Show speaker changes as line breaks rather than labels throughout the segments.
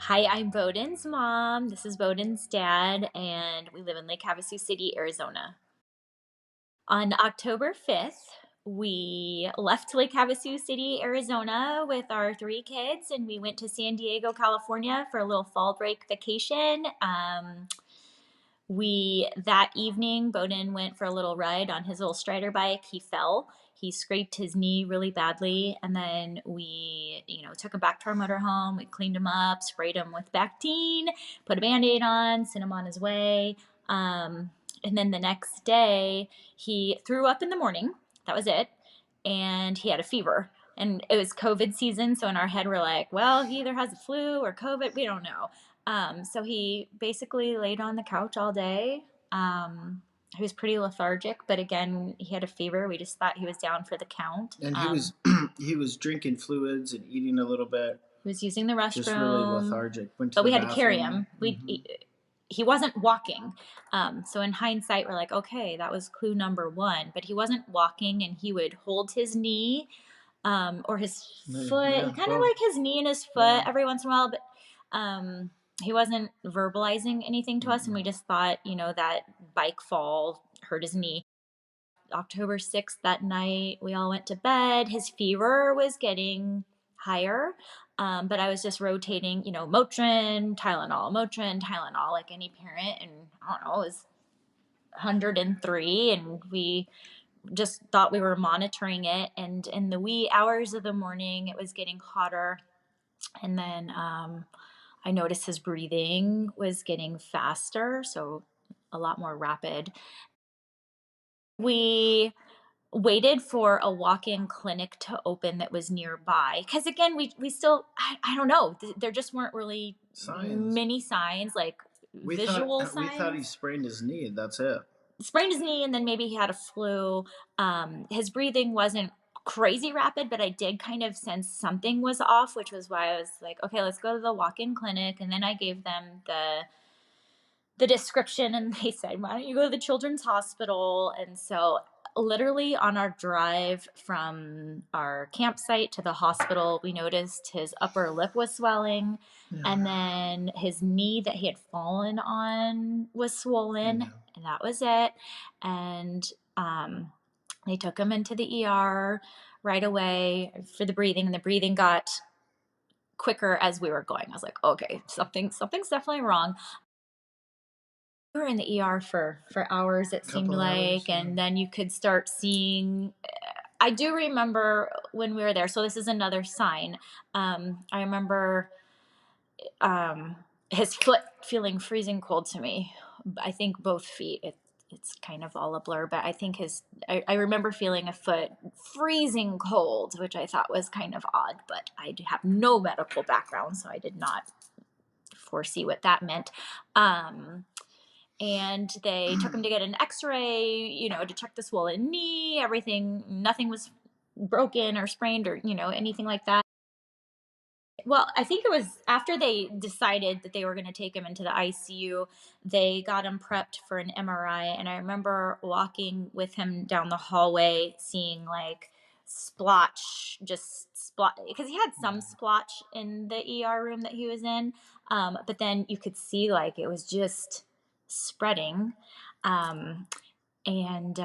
Hi, I'm Beauden's mom. This is Beauden's dad, and we live in Lake Havasu City, Arizona. On October 5th, we left Lake Havasu City, Arizona with our three kids, and we went to San Diego, California for a little fall break vacation. That evening, Beauden went for a little ride on his little Strider bike. He fell. He scraped his knee really badly, and then we, took him back to our motorhome. We cleaned him up, sprayed him with Bactine, put a Band-Aid on, sent him on his way. And then the next day, he threw up in the morning. That was it, and he had a fever. And it was COVID season, so in our head we're like, well, he either has the flu or COVID. We don't know. So he basically laid on the couch all day. He was pretty lethargic, but again, he had a fever. We just thought he was down for the count.
And he was he was drinking fluids and eating a little bit.
He was using the
Just really
restroom,
lethargic. Went to
but
the
we had to carry
bathroom.
him. He wasn't walking. So in hindsight, we're like, okay, that was clue number one. But he wasn't walking, and he would hold his knee or his foot.
Yeah,
He kind of
well,
like his knee and his foot every once in a while, but he wasn't verbalizing anything to us, and we just thought, that bike fall hurt his knee. October 6th, that night, we all went to bed. His fever was getting higher, but I was just rotating, Motrin, Tylenol, like any parent. And I don't know, it was 103, and we just thought we were monitoring it. And in the wee hours of the morning, it was getting hotter. And then I noticed his breathing was getting faster, so a lot more rapid. We waited for a walk-in clinic to open that was nearby, because again, we still, I don't know, there just weren't really
signs.
many signs, like
We thought
visual
we thought he
signs.
sprained his knee. That's it.
Sprained his knee, and then maybe he had a flu. His breathing wasn't crazy rapid, but I did kind of sense something was off, which was why I was like, okay, let's go to the walk-in clinic. And then I gave them the description, and they said, why don't you go to the children's hospital? And so literally on our drive from our campsite to the hospital, we noticed his upper lip was swelling, and then his knee that he had fallen on was swollen, and that was it. And they took him into the ER right away for the breathing, and the breathing got quicker as we were going. I was like, okay, something's definitely wrong. We were in the ER for hours, it seemed
Couple hours.
like, and then you could start seeing. I do remember when we were there. So this is another sign. I remember his foot feeling freezing cold to me. I think both feet. It's kind of all a blur, but I think I remember feeling a foot freezing cold, which I thought was kind of odd, but I have no medical background, so I did not foresee what that meant. And they took him to get an x-ray, to check the swollen knee, everything. Nothing was broken or sprained or, anything like that. Well, I think it was after they decided that they were going to take him into the ICU, they got him prepped for an MRI. And I remember walking with him down the hallway, seeing like splotch, because he had some splotch in the ER room that he was in. But then you could see like it was just spreading. Um, and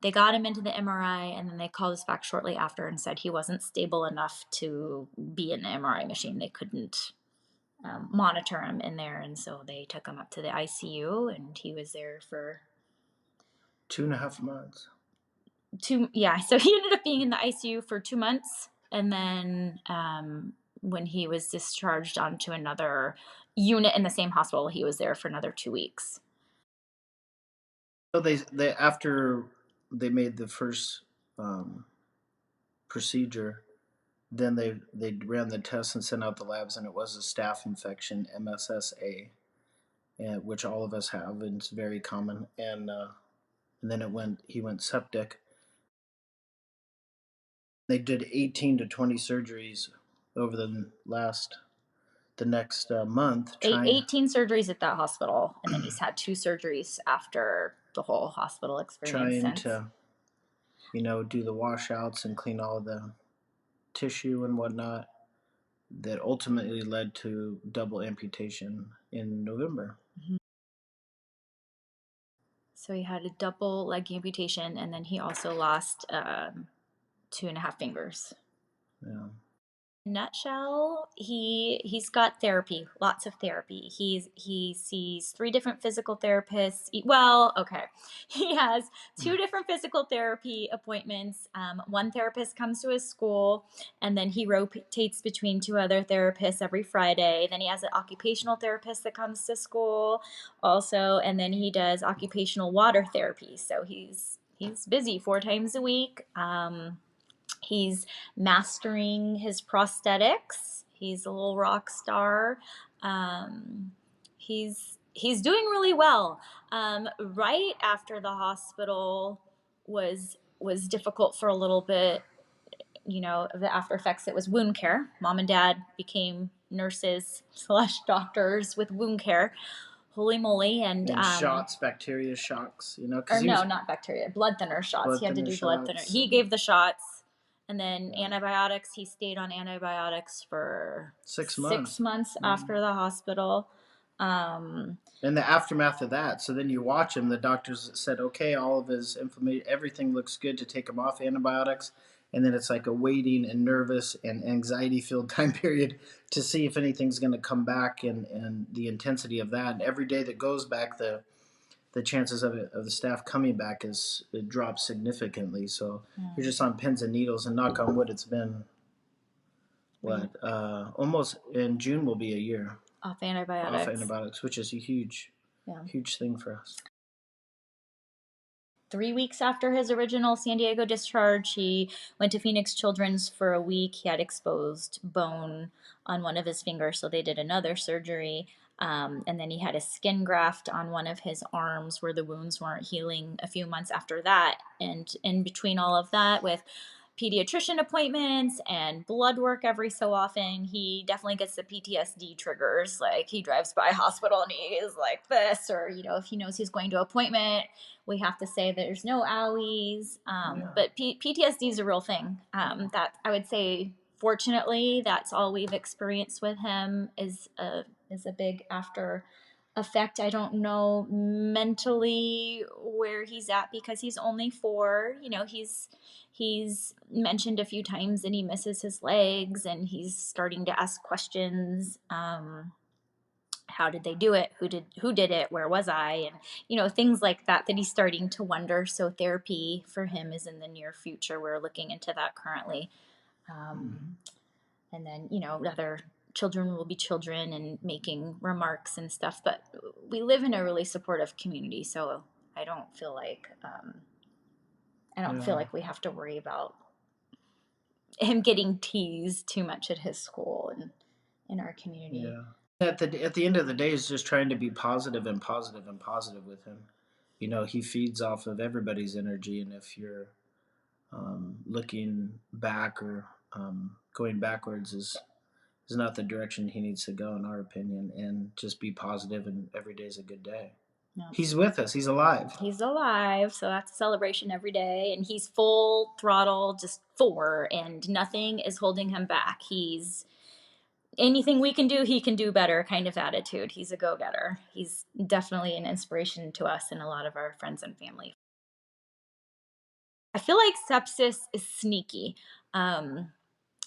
they got him into the MRI, and then they called us back shortly after and said he wasn't stable enough to be in the MRI machine. They couldn't monitor him in there, and so they took him up to the ICU, and he was there for
2.5 months.
yeah. So he ended up being in the ICU for 2 months, and then when he was discharged onto another unit in the same hospital, he was there for another 2 weeks.
So they after they made the first procedure, then they ran the tests and sent out the labs, and it was a staph infection, MSSA, which all of us have, and it's very common. And then he went septic. They did 18 to 20 surgeries over the next month, trying
18 surgeries at that hospital, and then he's had 2 surgeries after the whole hospital experience since.
to do the washouts and clean all the tissue and whatnot. that ultimately led to double amputation in November.
Mhm. So he had a double leg amputation, and then he also lost 2.5 fingers.
Yeah.
Nutshell, he's got therapy, lots of therapy. He sees 3 different physical therapists. Well, okay, he has 2 different physical therapy appointments. One therapist comes to his school, and then he rotates between 2 other therapists every Friday. Then he has an occupational therapist that comes to school also, and then he does occupational water therapy. So he's busy 4 times a week. He's mastering his prosthetics. He's a little rock star. Um, he's doing really well. Right after the hospital was difficult for a little bit. You know, the after effects. It was wound care. Mom and dad became nurses slash doctors with wound care. Holy moly! And
And shots, bacteria shocks, because
or
he
no,
was
not bacteria, blood thinner shots.
blood
He had to
thinner
do blood thinner.
shots.
He
And,
gave the shots, and then
yeah,
antibiotics. He stayed on antibiotics for 6
6 months.
months
Mm.
after the hospital. Um,
And the aftermath of that. So then you watch him. The doctors said, okay, all of his inflammation, everything looks good to take him off antibiotics. And then it's like a waiting and nervous and anxiety filled time period to see if anything's going to come back, and the intensity of that. And every day that goes back, the chances of it, of the staff coming back, is it drops significantly. So you're just on pins and needles, and knock on wood, it's been what, almost in June will be a year
off
off
antibiotics.
antibiotics, which is a huge,
Yeah.
huge thing for us.
3 weeks after his original San Diego discharge, he went to Phoenix Children's for a week. He had exposed bone on one of his fingers, so they did another surgery. And then he had a skin graft on one of his arms where the wounds weren't healing a few months after that. And in between all of that, with pediatrician appointments and blood work every so often, he definitely gets the PTSD triggers. Like he drives by a hospital and he is like this, or, if he knows he's going to appointment, we have to say there's no owies.
Yeah.
But PTSD is a real thing. That I would say, fortunately, that's all we've experienced with him is a big after effect. I don't know mentally where he's at because he's only 4. He's mentioned a few times that he misses his legs and he's starting to ask questions. How did they do it? Who did it? Where was I? And things like that he's starting to wonder. So therapy for him is in the near future. We're looking into that currently.
Mm-hmm.
And then other children will be children and making remarks and stuff. But we live in a really supportive community, so I don't feel like
Yeah.
we have to worry about him getting teased too much at his school and in our community.
Yeah. At the end of the day, is just trying to be positive and positive and positive with him. He feeds off of everybody's energy, and if you're looking back, or going backwards, is not the direction he needs to go, in our opinion. And just be positive, and every day is a good day.
Yeah.
He's with us. He's alive.
He's alive, so that's a celebration every day, and he's full throttle, just 4, and nothing is holding him back. He's anything we can do, he can do better kind of attitude. He's a go-getter. He's definitely an inspiration to us and a lot of our friends and family. I feel like sepsis is sneaky. Um,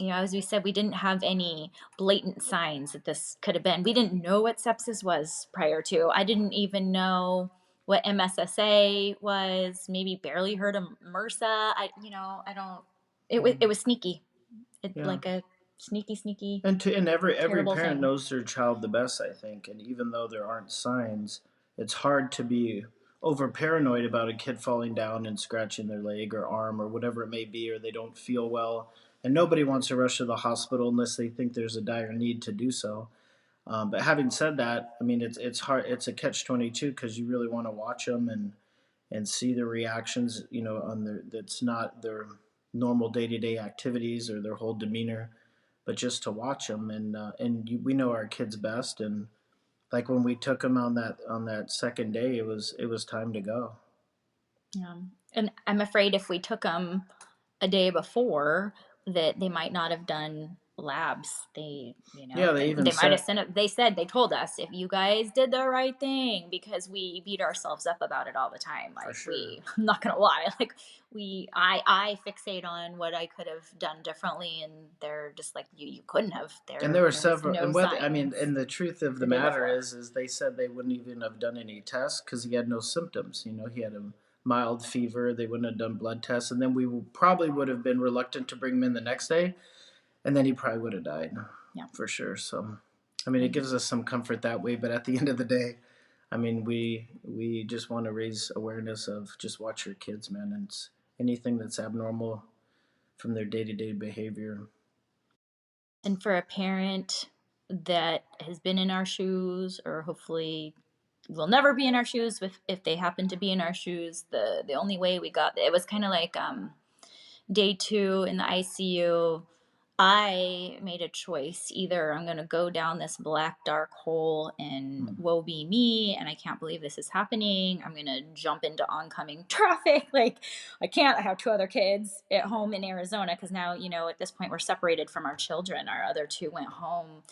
as we said, we didn't have any blatant signs that this could have been. We didn't know what sepsis was prior to. I didn't even know what MSSA was. Maybe barely heard of MRSA. I don't. It was sneaky.
Yeah.
Like a sneaky,
And every
terrible
parent
thing.
knows their child the best, I think. And even though there aren't signs, it's hard to be over paranoid about a kid falling down and scratching their leg or arm or whatever it may be, or they don't feel well. And nobody wants to rush to the hospital unless they think there's a dire need to do so. But having said that, I mean, it's hard. It's a catch-22, because you really want to watch them and see their reactions. On their, that's not their normal day-to-day activities or their whole demeanor, but just to watch them. We know our kids best. And like when we took them on that second day, it was time to go.
Yeah. And I'm afraid if we took them a day before, that they might not have done labs. They, you know,
Yeah, they even
they might have
said,
sent it. They told us if you guys did the right thing, because we beat ourselves up about it all the time.
for
Like
sure.
I'm not gonna lie, like I fixate on what I could have done differently, and they're just like you couldn't have.
And there were
There was
several,
no
and what I mean,
science
and the truth of
the
the
day
matter
before.
is they said they wouldn't even have done any tests because he had no symptoms. You know, he had a mild fever. They wouldn't have done blood tests, and then we probably would have been reluctant to bring him in the next day, and then he probably would have died,
Yeah.
for sure. So, I mean, it
And
gives us some comfort that way. But at the end of the day, I mean, we just want to raise awareness of just watch your kids, man, and anything that's abnormal from their day to day behavior.
and for a parent that has been in our shoes, or hopefully will never be in our shoes, if they happen to be in our shoes, the only way we got it was kind of like day 2 in the ICU. I made a choice. Either I'm going to go down this black, dark hole and
Mm.
woe be me, and I can't believe this is happening. I'm going to jump into oncoming traffic. Like, I can't. I have 2 other kids at home in Arizona because now, at this point, we're separated from our children. Our other 2 went home.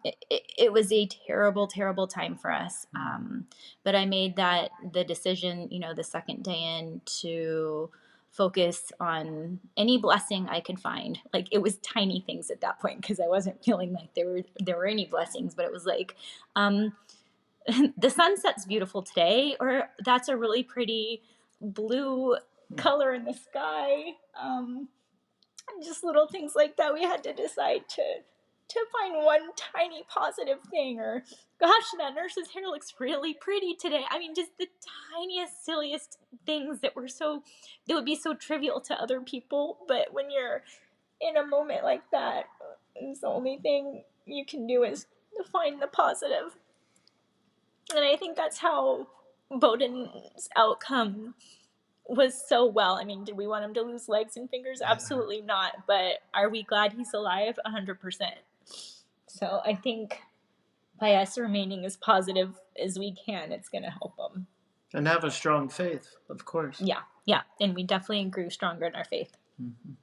It was a terrible, terrible time for us.
Mm.
But I made the decision, the second day in, to focus on any blessing I could find. Like, it was tiny things at that point because I wasn't feeling like there were any blessings, but it was like, um, the sunset's beautiful today, or that's a really pretty blue color in the sky. Just little things like that. We had to decide to find one tiny positive thing, or gosh, that nurse's hair looks really pretty today. I mean, just the tiniest, silliest things that would be so trivial to other people, but when you're in a moment like that, it's the only thing you can do is to find the positive. And I think that's how Beauden's outcome was so well. I mean, did we want him to lose legs and fingers? Absolutely not. But are we glad he's alive? 100%. So I think by us remaining as positive as we can, it's going to help him.
And have a strong faith, of course.
Yeah, yeah. And we definitely grew stronger in our faith.
Mhm.